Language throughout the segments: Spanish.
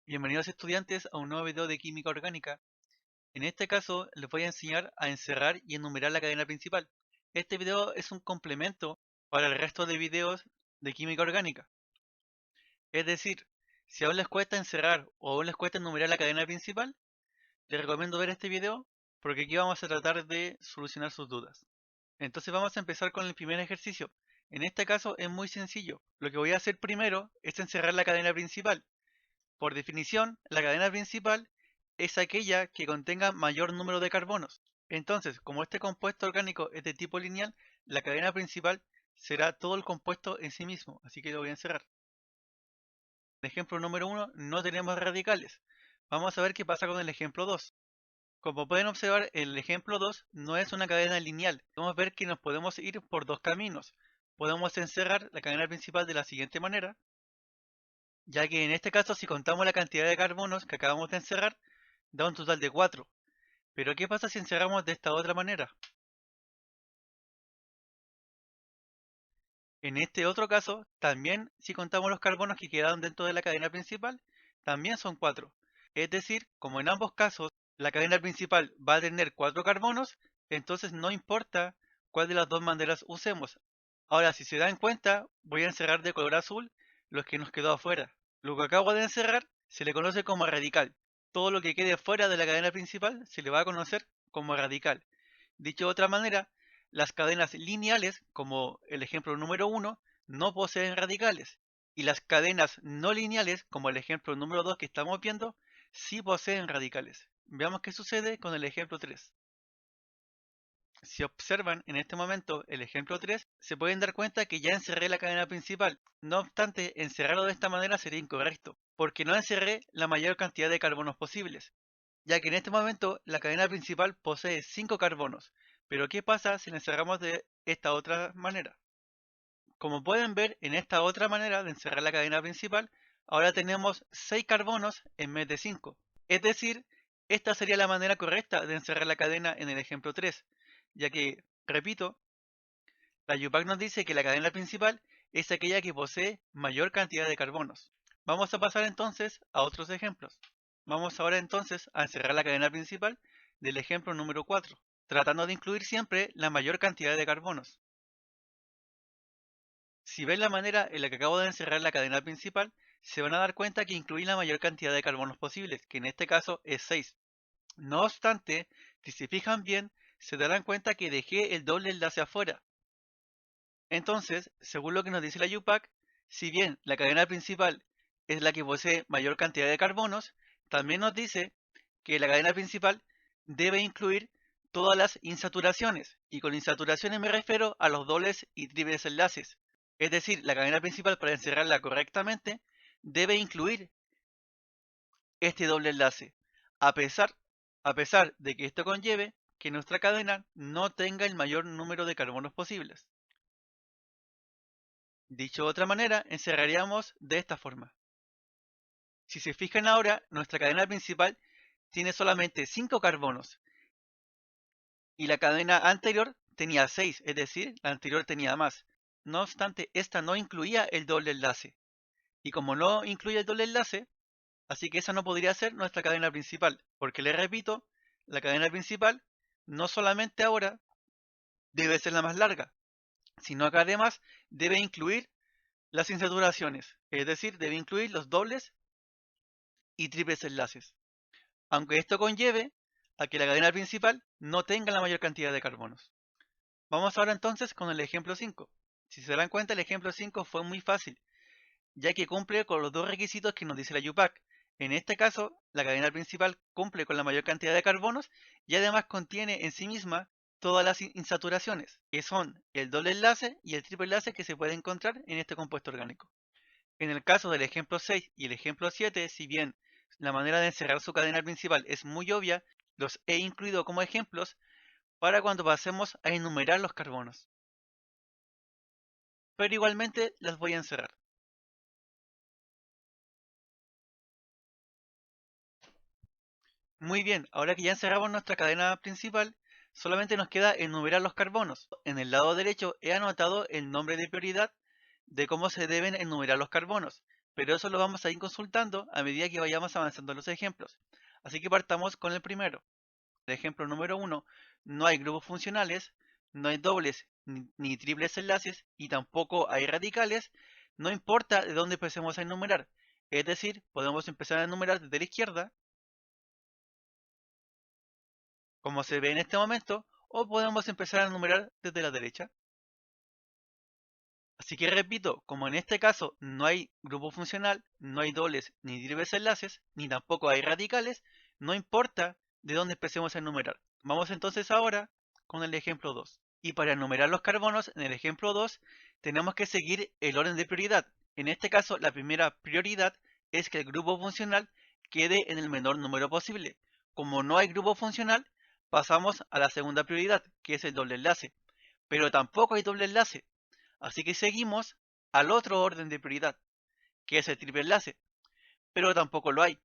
Bienvenidos estudiantes a un nuevo video de química orgánica. En este caso les voy a enseñar a encerrar y enumerar la cadena principal. Este video es un complemento para el resto de videos de química orgánica. Es decir, si aún les cuesta encerrar o aún les cuesta enumerar la cadena principal, les recomiendo ver este video porque aquí vamos a tratar de solucionar sus dudas. Entonces vamos a empezar con el primer ejercicio. En este caso es muy sencillo. Lo que voy a hacer primero es encerrar la cadena principal. Por definición, la cadena principal es aquella que contenga mayor número de carbonos. Entonces, como este compuesto orgánico es de tipo lineal, la cadena principal será todo el compuesto en sí mismo, así que lo voy a encerrar. En el ejemplo número 1 no tenemos radicales. Vamos a ver qué pasa con el ejemplo 2. Como pueden observar, el ejemplo 2 no es una cadena lineal. Podemos ver que nos podemos ir por dos caminos. Podemos encerrar la cadena principal de la siguiente manera, ya que en este caso si contamos la cantidad de carbonos que acabamos de encerrar, da un total de 4. Pero ¿qué pasa si encerramos de esta otra manera? En este otro caso, también si contamos los carbonos que quedaron dentro de la cadena principal, también son 4. Es decir, como en ambos casos la cadena principal va a tener 4 carbonos, entonces no importa cuál de las dos maneras usemos. Ahora, si se dan cuenta, voy a encerrar de color azul los que nos quedó afuera. Lo que acabo de encerrar se le conoce como radical. Todo lo que quede fuera de la cadena principal se le va a conocer como radical. Dicho de otra manera, las cadenas lineales, como el ejemplo número 1, no poseen radicales. Y las cadenas no lineales, como el ejemplo número 2 que estamos viendo, sí poseen radicales. Veamos qué sucede con el ejemplo 3. Si observan en este momento el ejemplo 3, se pueden dar cuenta que ya encerré la cadena principal. No obstante, encerrarlo de esta manera sería incorrecto, porque no encerré la mayor cantidad de carbonos posibles, ya que en este momento la cadena principal posee 5 carbonos. Pero ¿qué pasa si la encerramos de esta otra manera? Como pueden ver en esta otra manera de encerrar la cadena principal, ahora tenemos 6 carbonos en vez de 5. Es decir, esta sería la manera correcta de encerrar la cadena en el ejemplo 3, ya que, repito, la UPAC nos dice que la cadena principal es aquella que posee mayor cantidad de carbonos. Vamos a pasar entonces a otros ejemplos. Vamos ahora entonces a encerrar la cadena principal del ejemplo número 4, tratando de incluir siempre la mayor cantidad de carbonos. Si ven la manera en la que acabo de encerrar la cadena principal, se van a dar cuenta que incluí la mayor cantidad de carbonos posibles, que en este caso es 6. No obstante, si se fijan bien, se darán cuenta que dejé el doble enlace afuera. Entonces, según lo que nos dice la UPAC, si bien la cadena principal es la que posee mayor cantidad de carbonos, también nos dice que la cadena principal debe incluir todas las insaturaciones, y con insaturaciones me refiero a los dobles y triples enlaces. Es decir, la cadena principal, para encerrarla correctamente, debe incluir este doble enlace, a pesar, a pesar de que esto conlleve que nuestra cadena no tenga el mayor número de carbonos posibles. Dicho de otra manera, encerraríamos de esta forma. Si se fijan ahora, nuestra cadena principal tiene solamente 5 carbonos y la cadena anterior tenía 6, es decir, la anterior tenía más. No obstante, esta no incluía el doble enlace. Y como no incluye el doble enlace, así que esa no podría ser nuestra cadena principal, porque les repito, la cadena principal no solamente ahora debe ser la más larga, sino que además debe incluir las insaturaciones, es decir, debe incluir los dobles y triples enlaces, aunque esto conlleve a que la cadena principal no tenga la mayor cantidad de carbonos. Vamos ahora entonces con el ejemplo 5. Si se dan cuenta, el ejemplo 5 fue muy fácil, ya que cumple con los dos requisitos que nos dice la UPAC. En este caso, la cadena principal cumple con la mayor cantidad de carbonos y además contiene en sí misma todas las insaturaciones, que son el doble enlace y el triple enlace que se puede encontrar en este compuesto orgánico. En el caso del ejemplo 6 y el ejemplo 7, si bien la manera de encerrar su cadena principal es muy obvia, los he incluido como ejemplos para cuando pasemos a enumerar los carbonos. Pero igualmente las voy a encerrar. Muy bien, ahora que ya encerramos nuestra cadena principal, solamente nos queda enumerar los carbonos. En el lado derecho he anotado el nombre de prioridad de cómo se deben enumerar los carbonos. pero eso lo vamos a ir consultando a medida que vayamos avanzando en los ejemplos. Así que partamos con el primero. El ejemplo número 1, no hay grupos funcionales, no hay dobles ni triples enlaces y tampoco hay radicales, no importa de dónde empecemos a enumerar. Es decir, podemos empezar a enumerar desde la izquierda, como se ve en este momento, o podemos empezar a enumerar desde la derecha. Así que repito, como en este caso no hay grupo funcional, no hay dobles ni triples enlaces, ni tampoco hay radicales, no importa de dónde empecemos a enumerar. Vamos entonces ahora con el ejemplo 2. Y para enumerar los carbonos en el ejemplo 2 tenemos que seguir el orden de prioridad. En este caso la primera prioridad es que el grupo funcional quede en el menor número posible. Como no hay grupo funcional, pasamos a la segunda prioridad, que es el doble enlace. Pero tampoco hay doble enlace. Así que seguimos al otro orden de prioridad, que es el triple enlace, pero tampoco lo hay.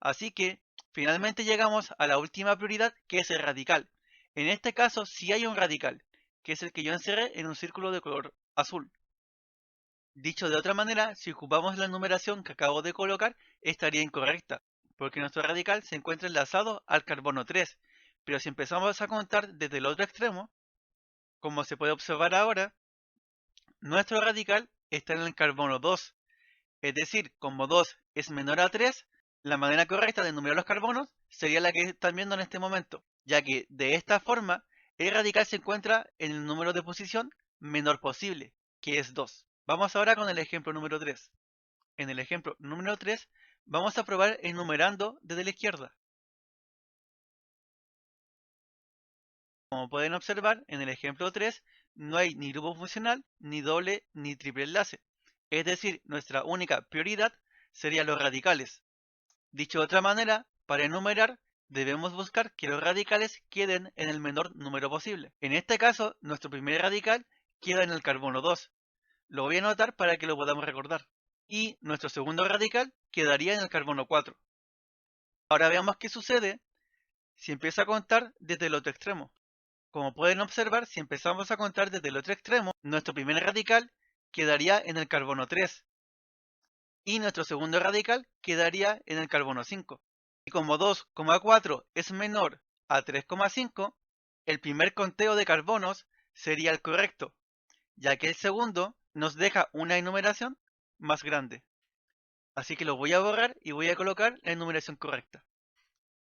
Así que finalmente llegamos a la última prioridad, que es el radical. En este caso sí hay un radical, que es el que yo encerré en un círculo de color azul. Dicho de otra manera, si ocupamos la numeración que acabo de colocar, estaría incorrecta, porque nuestro radical se encuentra enlazado al carbono 3. Pero si empezamos a contar desde el otro extremo, como se puede observar ahora, nuestro radical está en el carbono 2. Es decir, como 2 es menor a 3, la manera correcta de enumerar los carbonos sería la que están viendo en este momento, ya que de esta forma el radical se encuentra en el número de posición menor posible, que es 2. Vamos ahora con el ejemplo número 3. En el ejemplo número 3 vamos a probar enumerando desde la izquierda. Como pueden observar, en el ejemplo 3 no hay ni grupo funcional, ni doble, ni triple enlace. Es decir, nuestra única prioridad serían los radicales. Dicho de otra manera, para enumerar debemos buscar que los radicales queden en el menor número posible. En este caso, nuestro primer radical queda en el carbono 2. Lo voy a anotar para que lo podamos recordar. Y nuestro segundo radical quedaría en el carbono 4. Ahora veamos qué sucede si empiezo a contar desde el otro extremo. Como pueden observar, si empezamos a contar desde el otro extremo, nuestro primer radical quedaría en el carbono 3 y nuestro segundo radical quedaría en el carbono 5. Y como 2,4 es menor a 3,5, el primer conteo de carbonos sería el correcto, ya que el segundo nos deja una enumeración más grande. Así que lo voy a borrar y voy a colocar la enumeración correcta.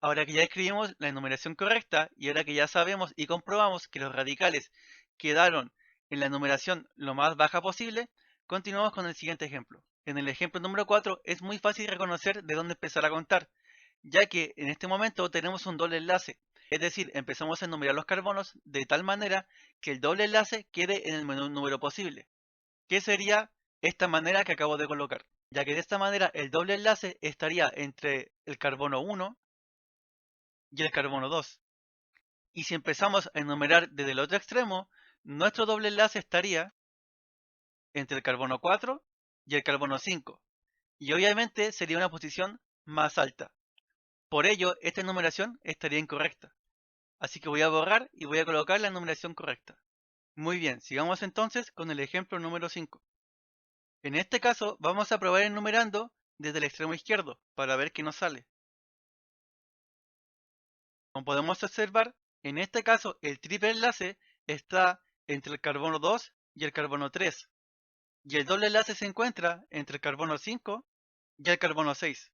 Ahora que ya escribimos la enumeración correcta y ahora que ya sabemos y comprobamos que los radicales quedaron en la numeración lo más baja posible, continuamos con el siguiente ejemplo. En el ejemplo número 4 es muy fácil reconocer de dónde empezar a contar, ya que en este momento tenemos un doble enlace, es decir, empezamos a enumerar los carbonos de tal manera que el doble enlace quede en el menor número posible, que sería esta manera que acabo de colocar, ya que de esta manera el doble enlace estaría entre el carbono 1 y el carbono 2. Y si empezamos a enumerar desde el otro extremo, nuestro doble enlace estaría entre el carbono 4 y el carbono 5. Y obviamente sería una posición más alta. Por ello, esta numeración estaría incorrecta. Así que voy a borrar y voy a colocar la numeración correcta. Muy bien, sigamos entonces con el ejemplo número 5. En este caso, vamos a probar enumerando desde el extremo izquierdo para ver qué nos sale. Como podemos observar, en este caso el triple enlace está entre el carbono 2 y el carbono 3. Y el doble enlace se encuentra entre el carbono 5 y el carbono 6.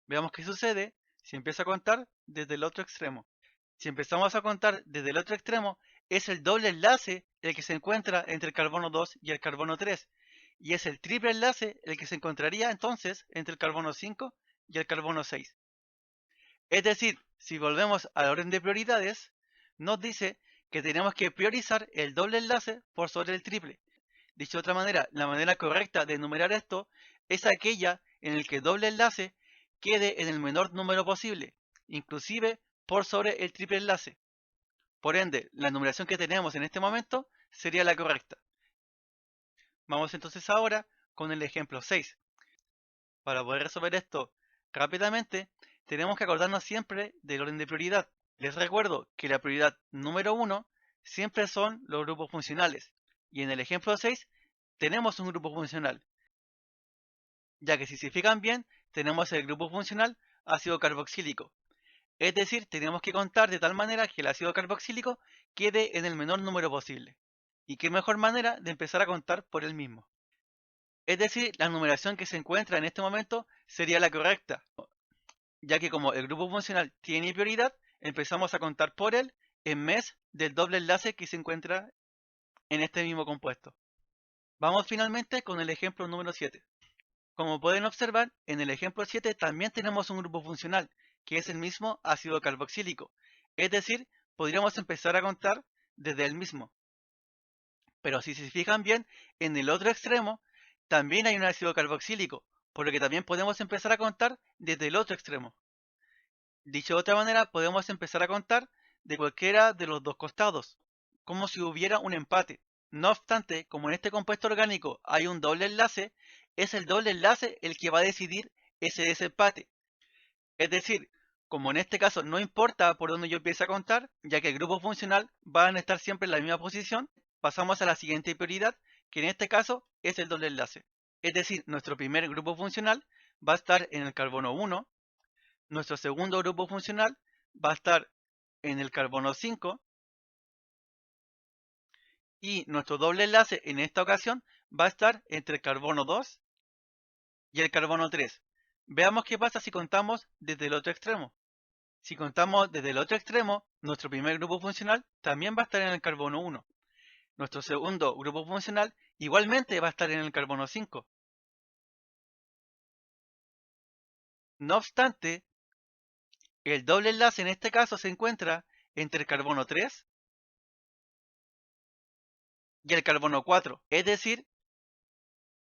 Veamos qué sucede si empiezo a contar desde el otro extremo. Si empezamos a contar desde el otro extremo, es el doble enlace el que se encuentra entre el carbono 2 y el carbono 3. Y es el triple enlace el que se encontraría entonces entre el carbono 5 y el carbono 6. Es decir, si volvemos al orden de prioridades, nos dice que tenemos que priorizar el doble enlace por sobre el triple. Dicho de otra manera, la manera correcta de enumerar esto es aquella en la que el doble enlace quede en el menor número posible, inclusive por sobre el triple enlace. Por ende, la numeración que tenemos en este momento sería la correcta. Vamos entonces ahora con el ejemplo 6. Para poder resolver esto rápidamente, tenemos que acordarnos siempre del orden de prioridad. Les recuerdo que la prioridad número 1 siempre son los grupos funcionales. Y en el ejemplo 6 tenemos un grupo funcional. ya que si se fijan bien, tenemos el grupo funcional ácido carboxílico. Es decir, tenemos que contar de tal manera que el ácido carboxílico quede en el menor número posible. ¿Y qué mejor manera de empezar a contar por él mismo? Es decir, la numeración que se encuentra en este momento sería la correcta, ya que como el grupo funcional tiene prioridad, empezamos a contar por él en vez del doble enlace que se encuentra en este mismo compuesto. Vamos finalmente con el ejemplo número 7. Como pueden observar, en el ejemplo 7 también tenemos un grupo funcional, que es el mismo ácido carboxílico. Es decir, podríamos empezar a contar desde el mismo. Pero si se fijan bien, en el otro extremo también hay un ácido carboxílico, por lo que también podemos empezar a contar desde el otro extremo. Dicho de otra manera, podemos empezar a contar de cualquiera de los dos costados, como si hubiera un empate. No obstante, como en este compuesto orgánico hay un doble enlace, es el doble enlace el que va a decidir ese desempate. Es decir, como en este caso no importa por dónde yo empiece a contar, ya que el grupo funcional va a estar siempre en la misma posición, pasamos a la siguiente prioridad, que en este caso es el doble enlace. Es decir, nuestro primer grupo funcional va a estar en el carbono 1, nuestro segundo grupo funcional va a estar en el carbono 5 y nuestro doble enlace en esta ocasión va a estar entre el carbono 2 y el carbono 3. Veamos qué pasa si contamos desde el otro extremo. Si contamos desde el otro extremo, nuestro primer grupo funcional también va a estar en el carbono 1. Nuestro segundo grupo funcional igualmente va a estar en el carbono 5. No obstante, el doble enlace en este caso se encuentra entre el carbono 3 y el carbono 4. Es decir,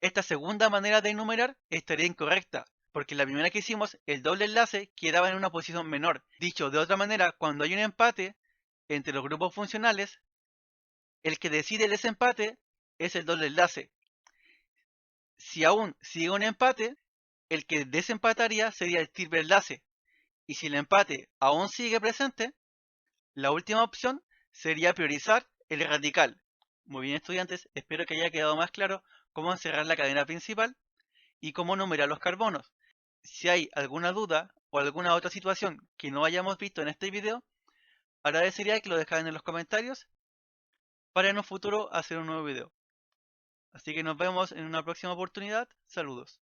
esta segunda manera de enumerar estaría incorrecta, porque la primera que hicimos, el doble enlace quedaba en una posición menor. Dicho de otra manera, cuando hay un empate entre los grupos funcionales, el que decide el desempate es el doble enlace. Si aún sigue un empate, el que desempataría sería el triple enlace. Y si el empate aún sigue presente, la última opción sería priorizar el radical. Muy bien, estudiantes, espero que haya quedado más claro cómo encerrar la cadena principal y cómo numerar los carbonos. Si hay alguna duda o alguna otra situación que no hayamos visto en este video, agradecería que lo dejaran en los comentarios para en un futuro hacer un nuevo video. Así que nos vemos en una próxima oportunidad. Saludos.